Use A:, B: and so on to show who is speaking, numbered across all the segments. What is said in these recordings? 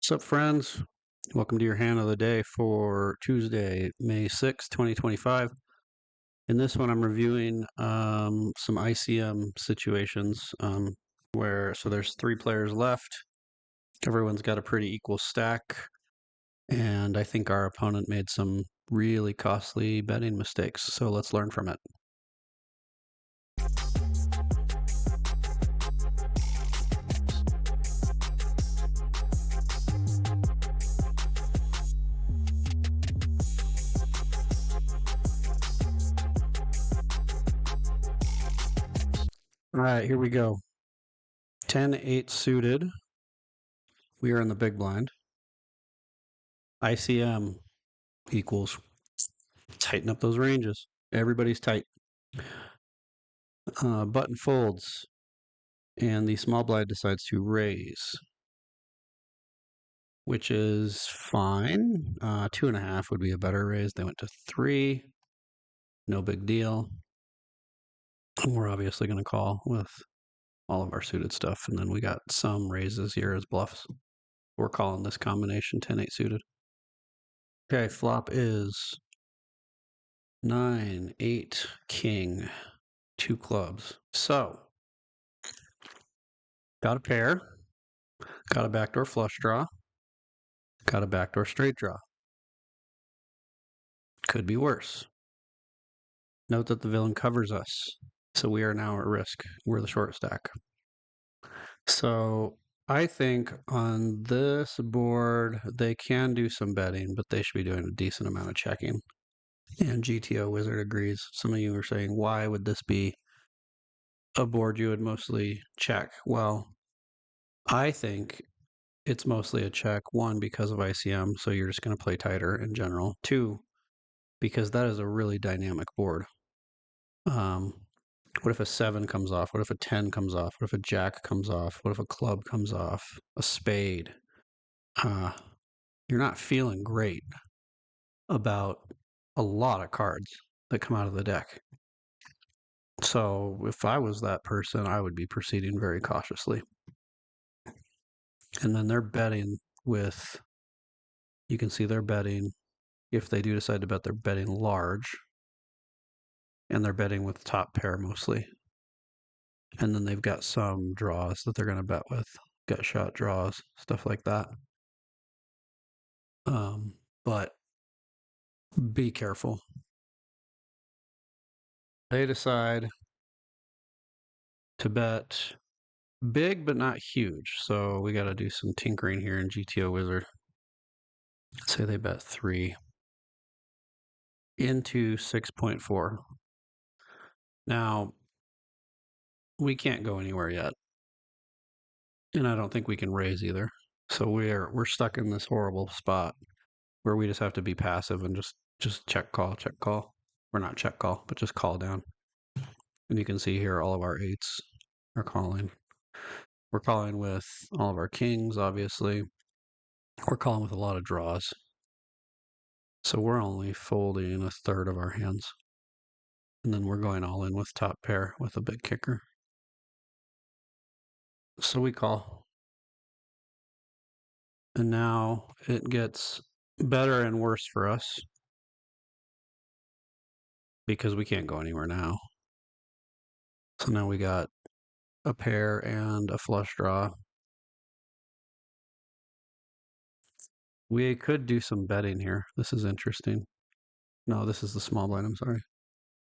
A: What's up, friends? Welcome to your hand of the day for Tuesday, May 6th, 2025. In this one, I'm reviewing some ICM situations so there's 3 players left. Everyone's got a pretty equal stack, and I think our opponent made some really costly betting mistakes, so let's learn from it. All right, here we go. 10-8 suited. We are in the big blind. ICM equals. Tighten up those ranges. Everybody's tight. Button folds, and the small blind decides to raise, which is fine. 2.5 would be a better raise. They went to 3. No big deal. And we're obviously going to call with all of our suited stuff, and then we got some raises here as bluffs. We're calling this combination 10-8 suited. Okay, flop is 9-8 king, 2 clubs. So, got a pair, got a backdoor flush draw, got a backdoor straight draw. Could be worse. Note that the villain covers us, so we are now at risk. We're the short stack. So I think on this board, they can do some betting, but they should be doing a decent amount of checking. And GTO Wizard agrees. Some of you are saying, why would this be a board you would mostly check? Well, I think it's mostly a check. 1, because of ICM, so you're just going to play tighter in general. 2, because that is a really dynamic board. What if a 7 comes off? What if a 10 comes off? What if a jack comes off? What if a club comes off? A spade? You're not feeling great about a lot of cards that come out of the deck. So if I was that person, I would be proceeding very cautiously. And then they're betting with, you can see they're betting, if they do decide to bet, they're betting large. And they're betting with top pair mostly. And then they've got some draws that they're going to bet with, gut shot draws, stuff like that. But be careful. They decide to bet big, but not huge. So we got to do some tinkering here in GTO Wizard. Let's say they bet 3 into 6.4. Now, we can't go anywhere yet. And I don't think we can raise either. So we're stuck in this horrible spot where we just have to be passive and just check call. Or not check call, but just call down. And you can see here all of our 8s are calling. We're calling with all of our kings, obviously. We're calling with a lot of draws. So we're only folding 1/3 of our hands. And then we're going all in with top pair with a big kicker. So we call. And now it gets better and worse for us because we can't go anywhere now. So now we got a pair and a flush draw. We could do some betting here. This is interesting. No, this is the small blind. I'm sorry.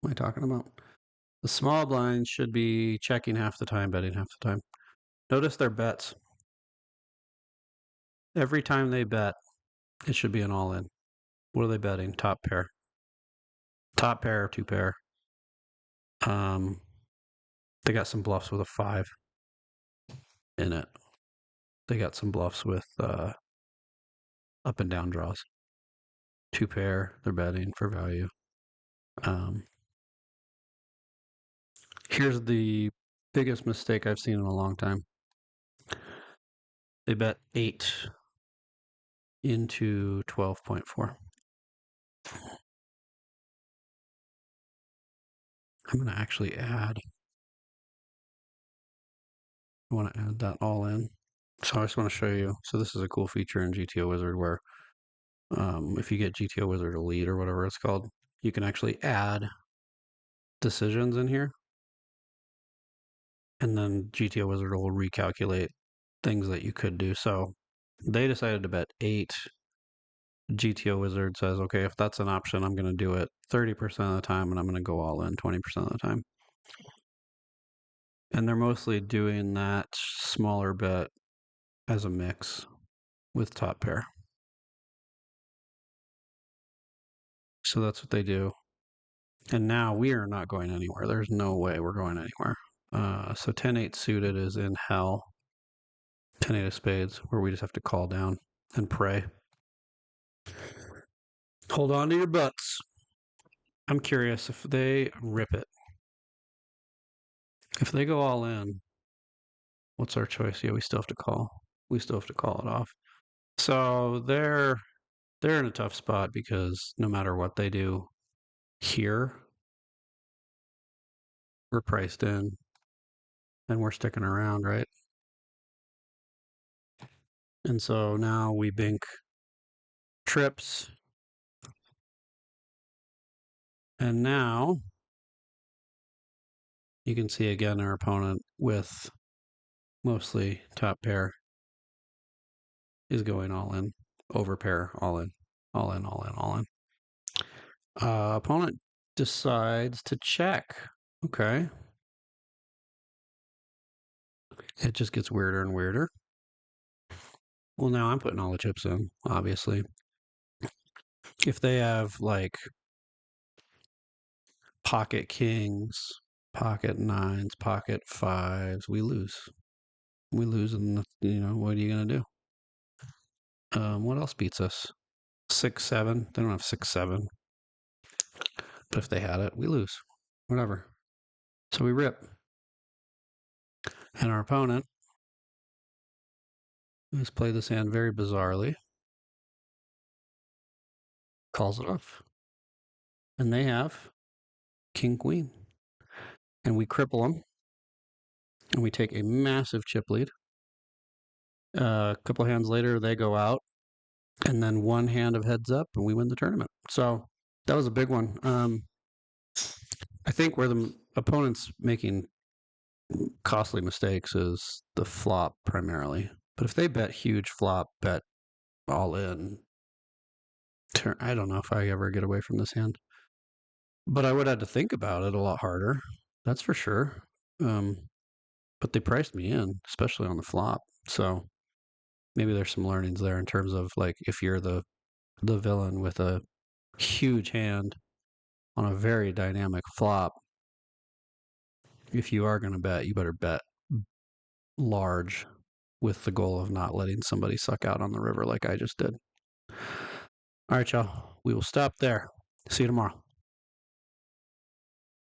A: What am I talking about? The small blind should be checking half the time, betting half the time. Notice their bets. Every time they bet, it should be an all-in. What are they betting? Top pair. Top pair, 2 pair. They got some bluffs with a 5 in it. They got some bluffs with up and down draws. 2 pair, they're betting for value. Here's the biggest mistake I've seen in a long time. They bet 8 into 12.4. I'm going to actually add. I want to add that all in. So I just want to show you. So this is a cool feature in GTO Wizard where if you get GTO Wizard Elite or whatever it's called, you can actually add decisions in here. And then GTO Wizard will recalculate things that you could do. So they decided to bet 8. GTO Wizard says, okay, if that's an option, I'm going to do it 30% of the time and I'm going to go all in 20% of the time. And they're mostly doing that smaller bet as a mix with top pair. So that's what they do. And now we are not going anywhere. There's no way we're going anywhere. So 10-8 suited is in hell. 10-8 of spades, where we just have to call down and pray. Hold on to your butts. I'm curious if they rip it. If they go all in, what's our choice? Yeah, we still have to call. We still have to call it off. So they're in a tough spot because no matter what they do here, we're priced in and we're sticking around, right? And so now we BINK trips. And now you can see again our opponent with mostly top pair is going all in, over pair, all in, all in, all in, all in. Opponent decides to check. Okay. It just gets weirder and weirder. Well, now I'm putting all the chips in, obviously. If they have like pocket kings, pocket nines, pocket fives, we lose. We lose, and what are you gonna do? What else beats us? 6-7. They don't have 6-7. But if they had it, we lose. Whatever. So we rip. And our opponent has played this hand very bizarrely. Calls it off. And they have king queen. And we cripple them. And we take a massive chip lead. A couple hands later, they go out. And then one hand of heads up, and we win the tournament. So that was a big one. I think where the opponent's making costly mistakes is the flop primarily. But if they bet huge flop, bet all in, I don't know if I ever get away from this hand. But I would have to think about it a lot harder. That's for sure. But they priced me in, especially on the flop. So maybe there's some learnings there in terms of like if you're the villain with a huge hand on a very dynamic flop, if you are going to bet, you better bet large with the goal of not letting somebody suck out on the river like I just did. All right, y'all. We will stop there. See you tomorrow.